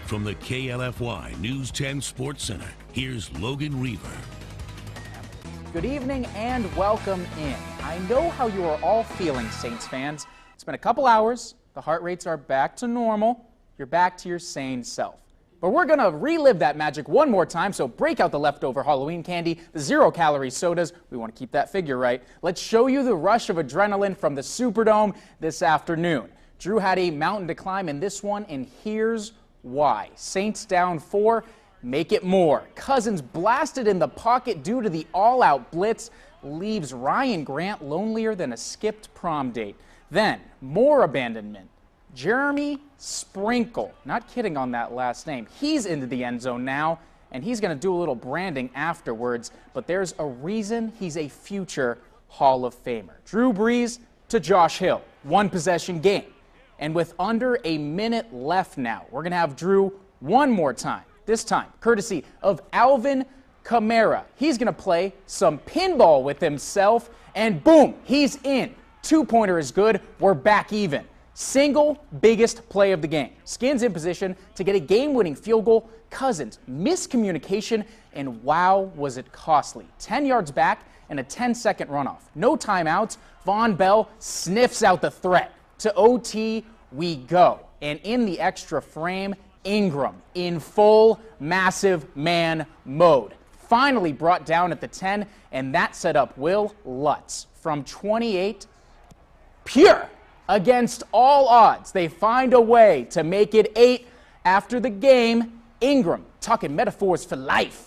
From the KLFY News 10 Sports Center, here's Logan Reaver. Good evening and welcome in. I know how you are all feeling, Saints fans. It's been a couple hours. The heart rates are back to normal. You're back to your sane self. But we're going to relive that magic one more time, so break out the leftover Halloween candy, the zero-calorie sodas. We want to keep that figure right. Let's show you the rush of adrenaline from the Superdome this afternoon. Drew had a mountain to climb in this one, and here's why. Saints down 4, make it more. Cousins blasted in the pocket due to the all-out blitz, leaves Ryan Grant lonelier than a skipped prom date. Then, more abandonment. Jeremy Sprinkle, not kidding on that last name, he's into the end zone now, and he's going to do a little branding afterwards, but there's a reason he's a future Hall of Famer. Drew Brees to Josh Hill, one possession game. And with under a minute left now, we're going to have Drew one more time, this time courtesy of Alvin Kamara. He's going to play some pinball with himself, and boom, he's in. Two-pointer is good. We're back even. Single biggest play of the game. Skins in position to get a game-winning field goal. Cousins, miscommunication, and wow, was it costly. 10 yards back and a 10-second runoff. No timeouts. Von Bell sniffs out the threat. To OT we go. And in the extra frame, Ingram in full massive man mode. Finally brought down at the 10, and that set up Will Lutz from 28. Pure. Against all odds, they find a way to make it 8 after the game. Ingram talking metaphors for life.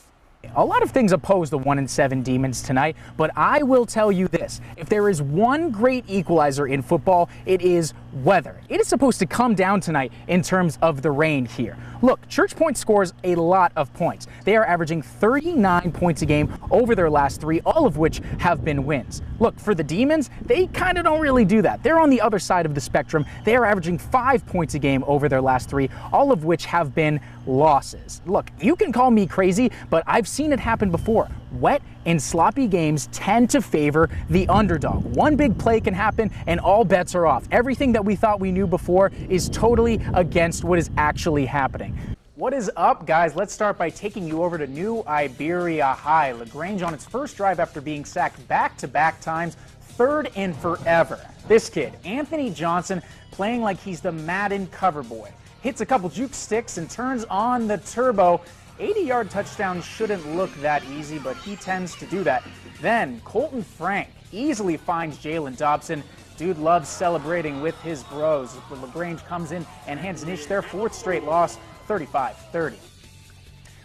A lot of things oppose the 1-7 Demons tonight, but I will tell you this. If there is one great equalizer in football, it is weather. It is supposed to come down tonight in terms of the rain here. Look, Church Point scores a lot of points. They are averaging 39 points a game over their last 3, all of which have been wins. Look, for the Demons, they kind of don't really do that. They're on the other side of the spectrum. They are averaging 5 points a game over their last 3, all of which have been losses. Look, you can call me crazy, but I've seen it happen before. Wet and sloppy games tend to favor the underdog. One big play can happen and all bets are off. Everything that we thought we knew before is totally against what is actually happening. What is up, guys? Let's start by taking you over to New Iberia High. LaGrange on its first drive after being sacked back-to-back times, third in forever. This kid, Anthony Johnson, playing like he's the Madden cover boy. Hits a couple juke sticks and turns on the turbo. 80-yard touchdown shouldn't look that easy, but he tends to do that. Then Colton Frank easily finds Jalen Dobson. Dude loves celebrating with his bros. LaGrange comes in and hands Nish their 4th straight loss, 35-30.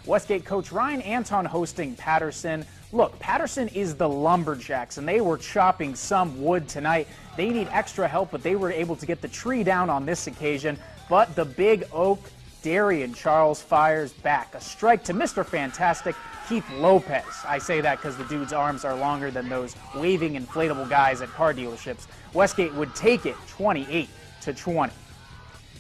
Westgate coach Ryan Anton hosting Patterson. Look, Patterson is the Lumberjacks, and they were chopping some wood tonight. They need extra help, but they were able to get the tree down on this occasion. But the big oak, Darian Charles, fires back. A strike to Mr. Fantastic, Keith Lopez. I say that because the dude's arms are longer than those waving inflatable guys at car dealerships. Westgate would take it 28-20.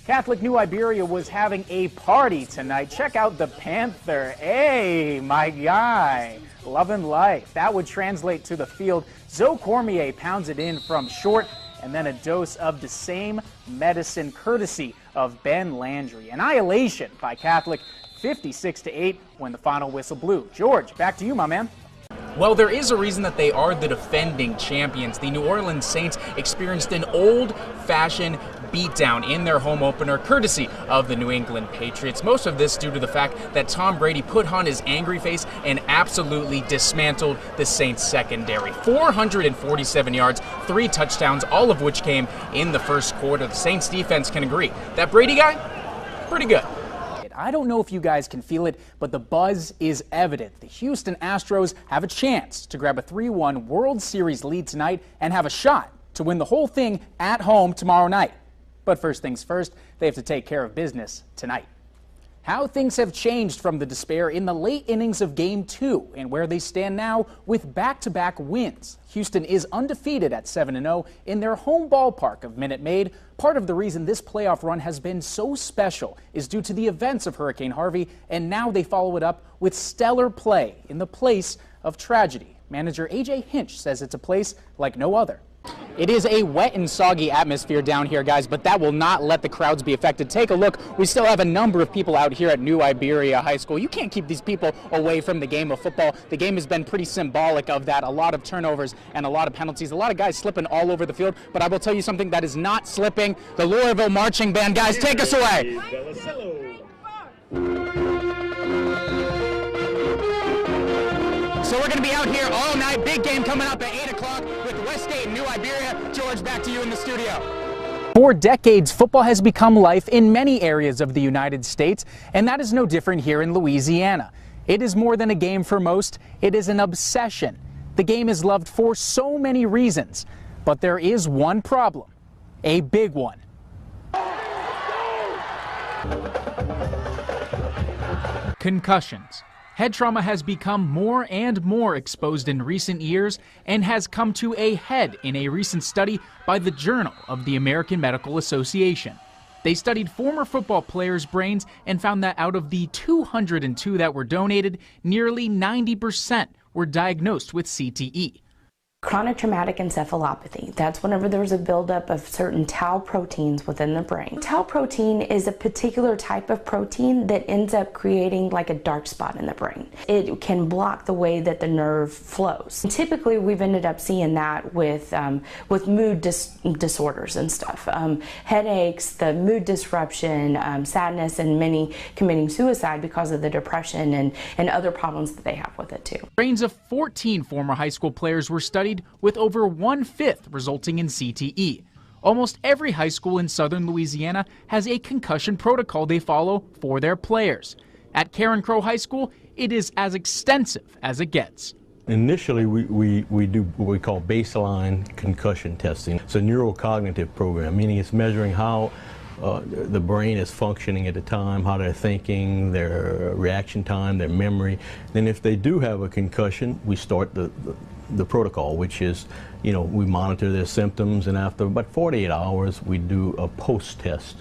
Catholic New Iberia was having a party tonight. Check out the Panther. Hey, my guy. Loving life. That would translate to the field. Zoe Cormier pounds it in from short, and then a dose of the same medicine courtesy of Ben Landry. Annihilation by Catholic, 56-8 when the final whistle blew. George, back to you, my man. Well, there is a reason that they are the defending champions. The New Orleans Saints experienced an old-fashioned beatdown in their home opener, courtesy of the New England Patriots. Most of this due to the fact that Tom Brady put on his angry face and absolutely dismantled the Saints secondary. 447 yards, 3 touchdowns, all of which came in the first quarter. The Saints defense can agree. That Brady guy, pretty good. I don't know if you guys can feel it, but the buzz is evident. The Houston Astros have a chance to grab a 3-1 World Series lead tonight and have a shot to win the whole thing at home tomorrow night. But first things first, they have to take care of business tonight. How things have changed from the despair in the late innings of Game 2 and where they stand now with back-to-back wins. Houston is undefeated at 7-0 in their home ballpark of Minute Maid. Part of the reason this playoff run has been so special is due to the events of Hurricane Harvey, and now they follow it up with stellar play in the place of tragedy. Manager A.J. Hinch says it's a place like no other. It is a wet and soggy atmosphere down here, guys, but that will not let the crowds be affected. Take a look. We still have a number of people out here at New Iberia High School. You can't keep these people away from the game of football. The game has been pretty symbolic of that. A lot of turnovers and a lot of penalties. A lot of guys slipping all over the field, but I will tell you something that is not slipping. The Louisville Marching Band. Guys, take us away. So we're going to be out here all night. Big game coming up at 8 o'clock with West State and New Iberia. George, back to you in the studio. For decades, football has become life in many areas of the United States, and that is no different here in Louisiana. It is more than a game for most. It is an obsession. The game is loved for so many reasons, but there is one problem, a big one. Concussions. Head trauma has become more and more exposed in recent years and has come to a head in a recent study by the Journal of the American Medical Association. They studied former football players' brains and found that out of the 202 that were donated, nearly 90% were diagnosed with CTE. Chronic traumatic encephalopathy, that's whenever there's a buildup of certain tau proteins within the brain. Tau protein is a particular type of protein that ends up creating like a dark spot in the brain. It can block the way that the nerve flows. And typically we've ended up seeing that with mood disorders and stuff. Headaches, the mood disruption, sadness, and many committing suicide because of the depression and other problems that they have with it too. Brains of 14 former high school players were studied, with over 1/5 resulting in CTE. Almost every high school in southern Louisiana has a concussion protocol they follow for their players. At Karen Crow High School, it is as extensive as it gets. Initially, we do what we call baseline concussion testing. It's a neurocognitive program, meaning it's measuring how the brain is functioning at the time, how they're thinking, their reaction time, their memory. Then if they do have a concussion, we start the protocol, which is, we monitor their symptoms, and after about 48 hours, we do a post-test,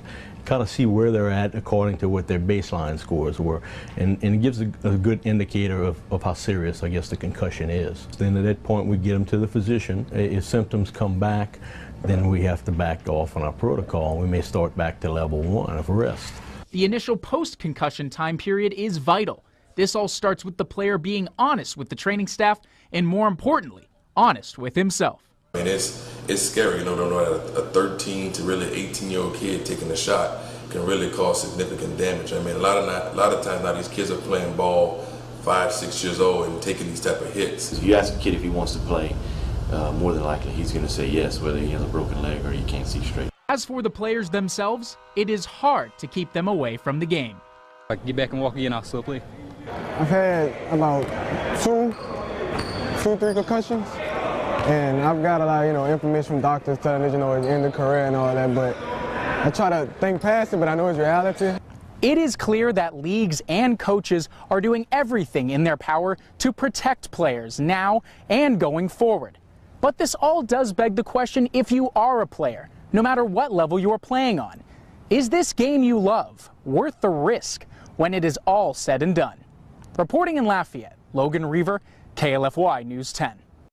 kind of see where they're at according to what their baseline scores were. And it gives a good indicator of how serious, I guess, the concussion is. Then at that point, we get them to the physician. If symptoms come back, then we have to back off on our protocol. We may start back to level 1 of rest. The initial post-concussion time period is vital. This all starts with the player being honest with the training staff and, more importantly, honest with himself. And it's scary, a 13 to really 18-year-old kid taking a shot can really cause significant damage. I mean, a lot of times now these kids are playing ball 5, 6 years old and taking these type of hits. If you ask a kid if he wants to play, more than likely he's going to say yes, whether he has a broken leg or he can't see straight. As for the players themselves, it is hard to keep them away from the game. I can get back and walk again, I'll still play. I've had about two, 3 concussions, and I've got a lot of, information from doctors telling us, it's end of career and all that, but I try to think past it, but I know it's reality. It is clear that leagues and coaches are doing everything in their power to protect players now and going forward. But this all does beg the question, if you are a player, no matter what level you are playing on, is this game you love worth the risk when it is all said and done? Reporting in Lafayette, Logan Reaver, KLFY News 10.